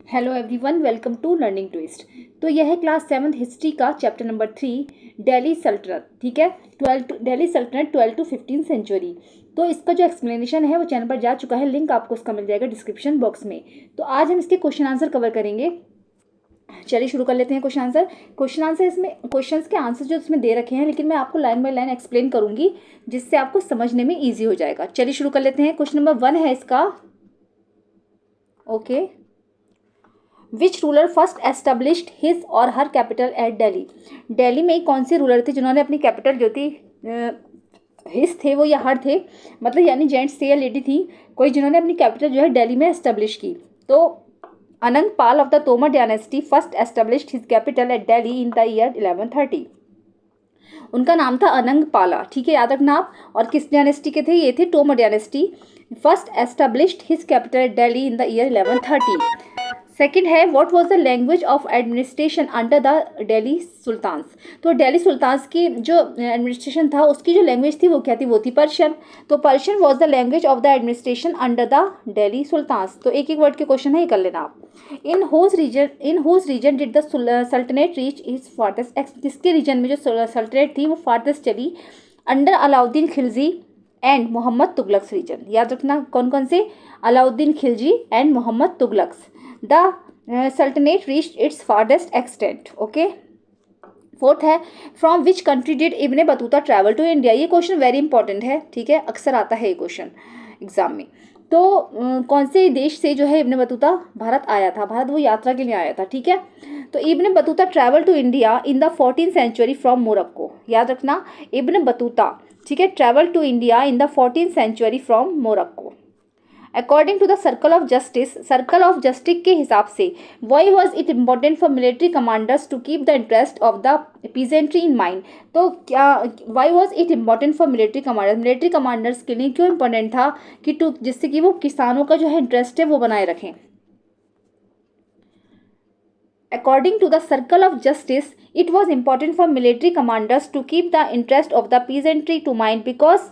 Hello everyone, welcome to learning twist. तो यह है क्लास 7 हिस्ट्री का चैप्टर नंबर 3, दिल्ली सल्तनत। ठीक है, दिल्ली सल्तनत 12 to 15 सेंचुरी। तो इसका जो एक्सप्लेनेशन है वो चैनल पर जा चुका है, लिंक आपको उसका मिल जाएगा डिस्क्रिप्शन बॉक्स में। तो आज हम इसके क्वेश्चन आंसर कवर करेंगे। चलिए शुरू कर लेते हैं क्वेश्चन आंसर इसमें क्वेश्चंस के आंसर जो इसमें दे रखे हैं, लेकिन मैं आपको लाइन बाय लाइन एक्सप्लेन करूंगी जिससे आपको समझने में ईजी हो जाएगा। चलिए शुरू कर लेते हैं। क्वेश्चन नंबर 1 है इसका, okay. Which ruler first established his और हर कैपिटल एट दिल्ली। दिल्ली में कौन से रूलर थे जिन्होंने अपनी कैपिटल जो थी, हिज थे वो या हर थे, मतलब यानी जेंट्स थे या लेडी थी, कोई जिन्होंने अपनी कैपिटल जो है दिल्ली में एस्टेब्लिश की। तो Anang Pal of the Tomar dynasty first established his capital at Delhi in the year 1130। उनका नाम था अनंग पाला, ठीक है, याद रखना आप। और किस डायनेस्टी के थे? ये थे Tomar dynasty. First established his capital at Delhi in the year 1130। Second है, what was the language of administration under the Delhi sultans. तो दिल्ली सुल्तान्स की जो एडमिनिस्ट्रेशन था उसकी जो लैंग्वेज थी वो क्या थी? वो थी पर्शियन। तो Persian was the language of the administration under the Delhi sultans. तो एक एक वर्ड के क्वेश्चन है, ये कर लेना आप। In whose region did the सल्तनत रीच इज फारदेस्ट। जिसके रीजन में जो सल्तनत थी वो फारदेस्ट चली? Under Alauddin Khilji and Muhammad Tughlaq's region. याद रखना कौन कौन से? Alauddin Khilji and Muhammad Tughlaq's. The Sultanate reached its farthest extent. Okay. Fourth है, from which country did Ibn Battuta travel to India. ये क्वेश्चन वेरी इंपॉर्टेंट है, ठीक है, अक्सर आता है ये क्वेश्चन एग्जाम में। तो कौन से देश से जो है इब्ने बतूता भारत आया था? भारत वो यात्रा के लिए आया था, ठीक है। तो Ibn Battuta travel to India in the 14th century from Morocco. याद रखना, इब्ने बतूता, ठीक है, travel to India in the 14th century from Morocco. According to the circle of justice के हिसाब से why was it important for military commanders to keep the interest of the peasantry in mind. तो क्या why was it important for military commanders के लिए क्यों important था कि जिससे कि वो किसानों का जो है इंटरेस्ट है वो बनाए रखें। According to the circle of justice, it was important for military commanders to keep the interest of the peasantry to mind because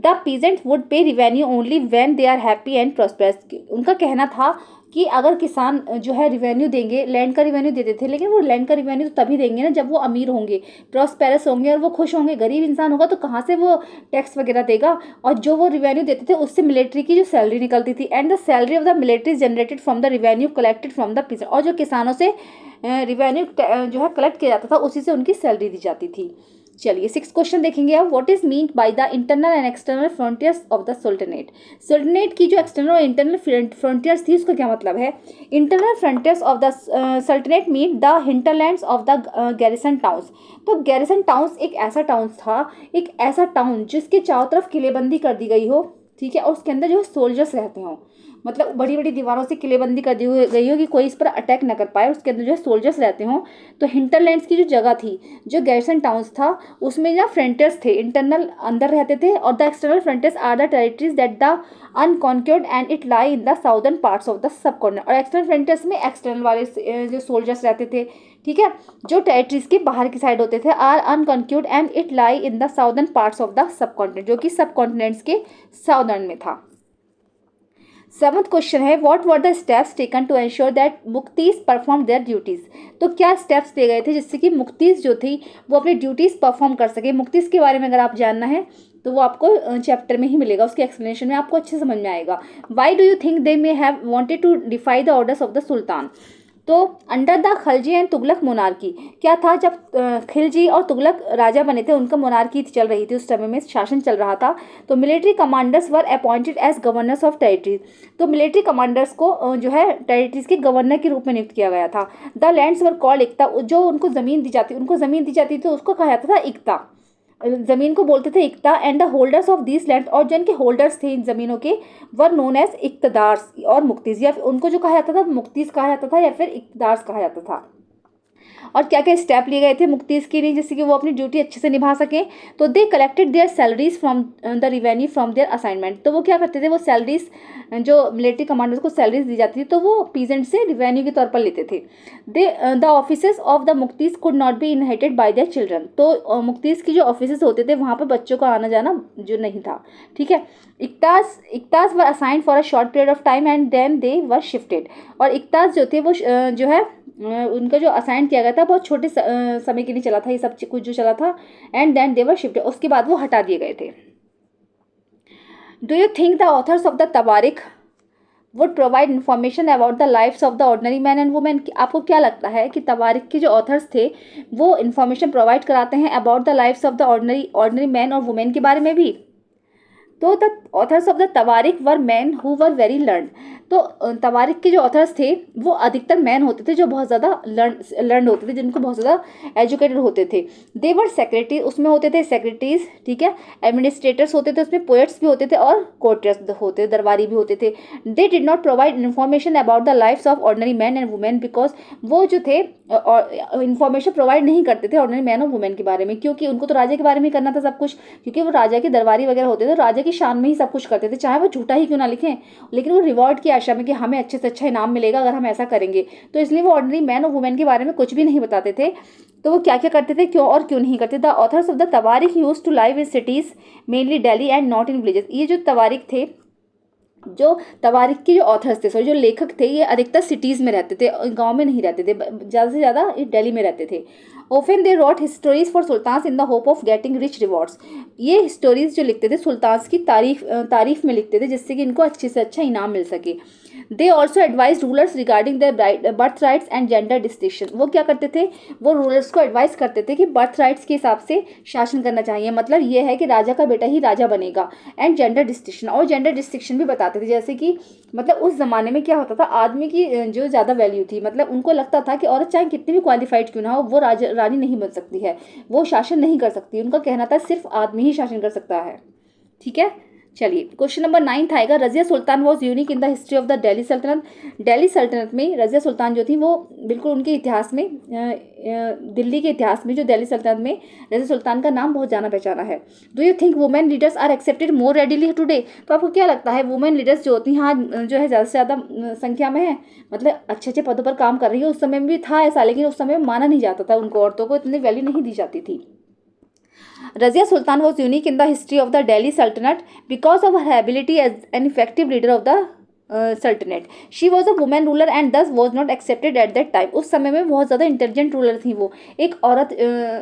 the peasants would pay revenue only when they are happy and prosperous। उनका कहना था कि अगर किसान जो है revenue देंगे, land का रिवेन्यू देते थे, लेकिन वो लैंड का रिवेन्यू तो तभी देंगे ना जब वो अमीर होंगे, प्रॉस्पेरस होंगे और वो खुश होंगे। गरीब इंसान होगा तो कहाँ से वो टैक्स वगैरह देगा? और जो वो रिवेन्यू देते थे उससे मिलिट्री की जो सैलरी निकलती थी, and the salary of the military generated from the revenue collected from the peasant. और जो किसानों से रिवेन्यू जो है कलेक्ट किया जाता था उसी से उनकी सैलरी दी जाती थी। चलिए 6th क्वेश्चन देखेंगे अब। What is mean by the internal and external frontiers of the sultanate की जो एक्सटर्नल और इंटरनल फ्रंटियर्स थी उसका क्या मतलब है? Internal frontiers of the sultanate mean the hinterlands of the garrison towns. तो गैरिसन टाउन्स एक ऐसा टाउन जिसके चारों तरफ किलेबंदी कर दी गई हो, ठीक है, और उसके अंदर जो सोल्जर्स रहते हों, मतलब बड़ी बड़ी दीवारों से किलेबंदी कर दी गई हो कि कोई इस पर अटैक न कर पाए, उसके अंदर जो है सोल्जर्स रहते हों। तो हिंटरलैंड्स की जो जगह थी, जो गैरिसन टाउन्स था, उसमें जो फ्रंटियर्स थे इंटरनल अंदर रहते थे, और the external frontiers are the territories that the unconquered and it lie in the southern parts of the subcontinent. और एक्सटर्नल फ्रंटियर्स में एक्सटर्नल वाले जो सोल्जर्स रहते थे, ठीक है, जो टेरिटरीज के बाहर की साइड होते थे, are unconquered and it lie in the southern parts of the subcontinent, जो कि सबकॉन्टिनेंट्स के साउदर्न में था। 7th क्वेश्चन है, what were the steps taken to ensure that muqtis perform their duties. तो क्या स्टेप्स लिए गए थे जिससे कि मुक्तीज जो थी वो अपनी ड्यूटीज परफॉर्म कर सके। मुक्तीज के बारे में अगर आप जानना है तो वो आपको चैप्टर में ही मिलेगा, उसके एक्सप्लेनेशन में आपको अच्छे समझ में आएगा। Why do you think they may have wanted to defy the orders of the sultan. तो under the Khilji and Tughlaq monarchy, क्या था जब खिलजी और तुगलक राजा बने थे, उनका मोनार्की चल रही थी, उस समय में शासन चल रहा था। तो military commanders were appointed as governors of territories. तो मिलिट्री कमांडर्स को जो है टेरिटरीज के गवर्नर के रूप में नियुक्त किया गया था। The lands were called iqta. जो उनको ज़मीन दी जाती थी तो उसको कहा जाता था इक्ता, ज़मीन को बोलते थे iqta. And the holders of this land, और जो इनके होल्डर्स थे इन ज़मीनों के, वर नोन एज इक्तदार्स और मुक्तीज, या फिर उनको जो कहा जाता था मुक्तीज कहा जाता था या फिर इक्तदार्स कहा जाता था। और क्या क्या स्टेप लिए गए थे मुक्तिज़ के लिए, जिससे कि वो अपनी ड्यूटी अच्छे से निभा सकें। तो they collected their salaries from the revenue from their assignment. तो वो क्या करते थे, वो सैलरीज, जो मिलिट्री कमांडर्स को सैलरीज दी जाती थी तो वो पीजेंट से रिवेन्यू के तौर पर लेते थे। They the offices of the muqtis could not be inherited by their children. तो मुक्तिज की जो ऑफिसेस होते थे वहाँ पर बच्चों का आना जाना जो नहीं था, ठीक है। Iqtas were assigned for a short period of time and then they were shifted. और इक्ताज जो थे वो जो है उनका जो असाइन किया गया था बहुत छोटे समय के लिए चला था ये सब कुछ जो चला था, and then they were shifted, उसके बाद वो हटा दिए गए थे। Do you think the authors of the tawarikh would provide information about the lifes of the ordinary man and women? आपको क्या लगता है कि तवारिक के जो ऑथर्स थे वो इन्फॉर्मेशन प्रोवाइड कराते हैं about the lifes of the ordinary man और वुमेन के बारे में भी? तो the authors of the tawarikh were man who were very learn. तो तवारिक के जो ऑथर्स थे वो अधिकतर मैन होते थे जो बहुत ज़्यादा लर्न होते थे, जिनको बहुत ज़्यादा एजुकेटेड होते थे। दे वर सेक्रेटरी, उसमें होते थे सेक्रेटरीज, ठीक है, एडमिनिस्ट्रेटर्स होते थे, उसमें पोएट्स भी होते थे और कोर्टियर्स होते, दरबारी भी होते थे। They did not provide information about the lifes of ordinary man and women because वो जो थे इन्फॉर्मेशन प्रोवाइड नहीं करते थे ऑर्डनरी मैन और वुमेन के बारे में, क्योंकि उनको तो राजा के बारे में करना था सब कुछ, क्योंकि वो राजा के दरबारी वगैरह होते थे, राजा की शान में ही सब कुछ करते थे, चाहे वो झूठा ही क्यों ना लिखें, लेकिन वो रिवॉर्ड की आशा में कि हमें अच्छे से अच्छा इनाम मिलेगा अगर हम ऐसा करेंगे। तो इसलिए वो ऑर्डनरी मैन और वुमेन के बारे में कुछ भी नहीं बताते थे। तो वो क्या क्या करते थे, क्यों और क्यों नहीं करते। The authors of the tawarikh used to live in cities mainly Delhi and not in villages. ये जो तवारिक थे, जो तवारिक के जो ऑथर्स थे, सॉरी जो लेखक थे, ये अधिकतर सिटीज़ में रहते थे, गांव में नहीं रहते थे, ज़्यादा से ज़्यादा ये दिल्ली में रहते थे। Often they wrote histories for sultans in the hope of getting rich rewards. ये हिस्टोरीज जो लिखते थे सुल्तान्स की तारीफ में लिखते थे, जिससे कि इनको अच्छे से अच्छा इनाम मिल सके। They also advise rulers regarding their birth rights and gender distinction. वो क्या करते थे, वो रूलर्स को एडवाइस करते थे कि बर्थ राइट्स के हिसाब से शासन करना चाहिए, मतलब ये है कि राजा का बेटा ही राजा बनेगा, एंड जेंडर डिस्टिंक्शन, और जेंडर डिस्टिंक्शन भी बताते थे, जैसे कि मतलब उस ज़माने में क्या होता था, आदमी की जो ज़्यादा वैल्यू थी, मतलब उनको लगता था कि औरत चाहे कितनी भी क्वालिफाइड क्यों ना हो वो राजा रानी नहीं बन सकती है, वो शासन नहीं कर सकती, उनका कहना था सिर्फ आदमी ही शासन कर सकता है, ठीक है। चलिए क्वेश्चन नंबर 9 आएगा, Razia Sultan was unique in the history of the Delhi Saltanat. Delhi सल्तनत में रजिया सुल्तान जो थी वो बिल्कुल उनके इतिहास में दिल्ली के इतिहास में जो दिल्ली सल्तनत में रजिया सुल्तान का नाम बहुत जाना पहचाना है। Do you think women leaders are accepted more readily today? तो आपको क्या लगता है वुमेन लीडर्स जो होती हैं हाँ जो है ज़्यादा से ज़्यादा संख्या में है, मतलब अच्छे अच्छे पदों पर काम कर रही है, उस समय में भी था ऐसा, लेकिन उस समय माना नहीं जाता था, उनको औरतों को इतनी वैल्यू नहीं दी जाती थी। Razia Sultan was unique in the history of the Delhi Sultanate because of her ability as an effective leader of the Sultanate. She was a woman ruler and thus was not accepted at that time. उस समय में बहुत ज़्यादा intelligent ruler थी, वो एक औरत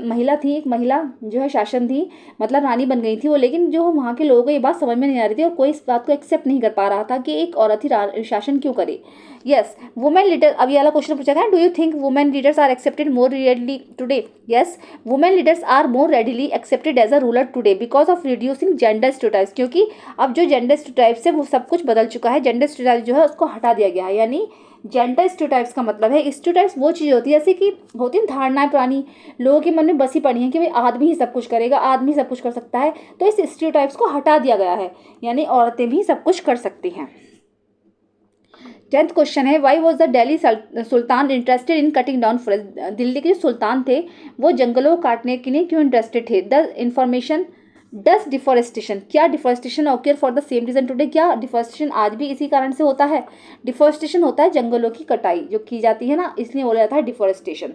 महिला थी, एक महिला जो है शासन थी, मतलब रानी बन गई थी वो, लेकिन जो वहाँ के लोगों को ये बात समझ में नहीं आ रही थी और कोई इस बात को एक्सेप्ट नहीं कर पा रहा था कि एक औरत ही शासन क्यों करे। यस वुमेन लीडर, अब ये वाला क्वेश्चन पूछा गया, do you think women leaders are accepted more readily today? Yes women leaders are more readily accepted as a ruler today because of reducing gender stereotypes, क्योंकि अब जो जेंडर स्टेरियोटाइप्स है वो सब कुछ बदल चुका है, जेंडर स्टेरियोटाइप्स जो है उसको हटा दिया गया है। यानी जेंडर स्टेरियोटाइप्स का मतलब है, स्टेरियोटाइप्स वो चीज़ होती है जैसे कि होती है धारणाएं पुरानी लोगों के मन में बसी पड़ी हैं कि भाई आदमी ही सब कुछ करेगा, आदमी सब कुछ कर सकता है, तो इस स्टेरियोटाइप्स को हटा दिया गया है, यानी औरतें भी सब कुछ कर सकती हैं। 10th क्वेश्चन है, why was the Delhi Sultan interested in cutting down forest? Delhi के जो सुल्तान थे वो जंगलों को काटने के लिए क्यों इंटरेस्टेड थे? द इंफॉर्मेशन डस डिफॉरेस्टेशन, क्या deforestation occur for the same reason today? क्या डिफॉरेस्टेशन आज भी इसी कारण से होता है? डिफॉरेस्टेशन होता है जंगलों की कटाई जो की जाती है ना, इसलिए बोला जाता है डिफॉरेस्टेशन।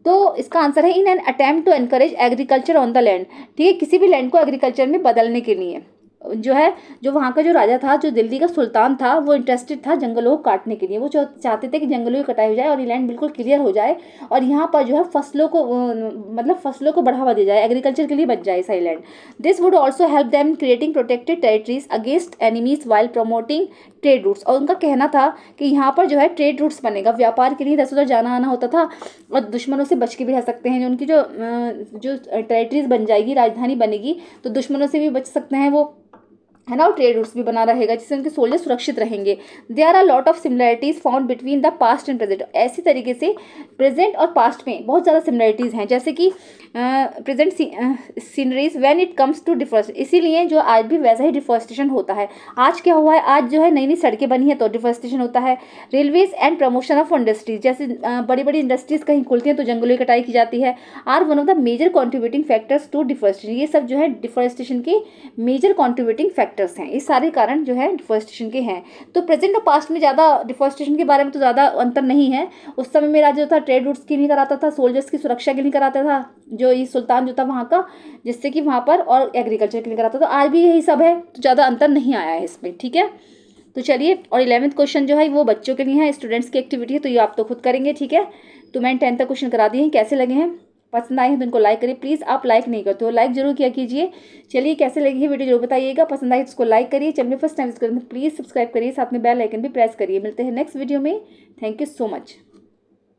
तो इसका आंसर है in an attempt to encourage agriculture on the land, ठीक है, किसी भी लैंड को एग्रीकल्चर में बदलने के लिए जो है, जो वहाँ का जो राजा था, जो दिल्ली का सुल्तान था, वो इंटरेस्टेड था जंगलों को काटने के लिए, वो चाहते थे कि जंगलों की कटाई हो जाए और ये लैंड बिल्कुल क्लियर हो जाए और यहाँ पर जो है फसलों को मतलब फसलों को बढ़ावा दिया जाए, एग्रीकल्चर के लिए बच जाए सारी land. This would also help them creating protected territories against enemies while promoting trade routes, और उनका कहना था कि यहाँ पर जो है ट्रेड रूट्स बनेगा, व्यापार के लिए इधर उधर जाना आना होता था और दुश्मनों से बच के भी रह सकते हैं, उनकी जो टेरिटरीज बन जाएगी, राजधानी बनेगी, तो दुश्मनों से भी बच सकते हैं वो, है ना, और ट्रेड रूट्स भी बना रहेगा जिससे उनके सोल्जर सुरक्षित रहेंगे। There are lot of similarities found between the past and present. ऐसी तरीके से प्रेजेंट और पास्ट में बहुत ज़्यादा सिमिलरिटीज़ हैं, जैसे कि present sceneries when it comes to deforestation, इसीलिए जो आज भी वैसा ही डिफॉरेस्टेशन होता है। आज क्या हुआ है, आज जो है नई नई सड़कें बनी है तो डिफॉरेस्टेशन होता है। Railways and promotion of industries, जैसे बड़ी बड़ी इंडस्ट्रीज कहीं खुलती हैं तो जंगलों की कटाई की जाती है, are one of the major contributing factors to deforestation. ये सब जो है डिफॉरेस्टेशन के मेजर कॉन्ट्रीब्यूटिंग फैक्टर्स हैं, ये सारे कारण जो है डिफॉरेस्टेशन के हैं। तो प्रेजेंट और पास्ट में ज़्यादा डिफॉरेस्टेशन के बारे में तो ज़्यादा अंतर नहीं है। उस समय में राजा जो था ट्रेड रूट्स के लिए कराता था, सोल्जर्स की सुरक्षा के लिए कराता था, जो ये सुल्तान जो था वहाँ का, जिससे कि वहाँ पर, और एग्रीकल्चर के लिए कराता था। तो आज भी यही सब है, तो ज़्यादा अंतर नहीं आया है इसमें, ठीक है। तो चलिए, और 11th क्वेश्चन जो है वो बच्चों के लिए है, स्टूडेंट्स की एक्टिविटी है, तो ये आप तो खुद करेंगे, ठीक है। तो मैंने 10th तक क्वेश्चन करा दिए हैं, कैसे लगे हैं, पसंद आए हैं तो इनको लाइक करिए प्लीज़। आप लाइक नहीं करते हो, लाइक जरूर किया कीजिए। चलिए, कैसे लगी है वीडियो जरूर बताइएगा, पसंद आई तो उसको लाइक करिए, चैनल में फर्स्ट टाइम विजिट करें तो प्लीज़ सब्सक्राइब करिए, साथ में बेल आइकन भी प्रेस करिए। मिलते हैं नेक्स्ट वीडियो में। Thank you so much.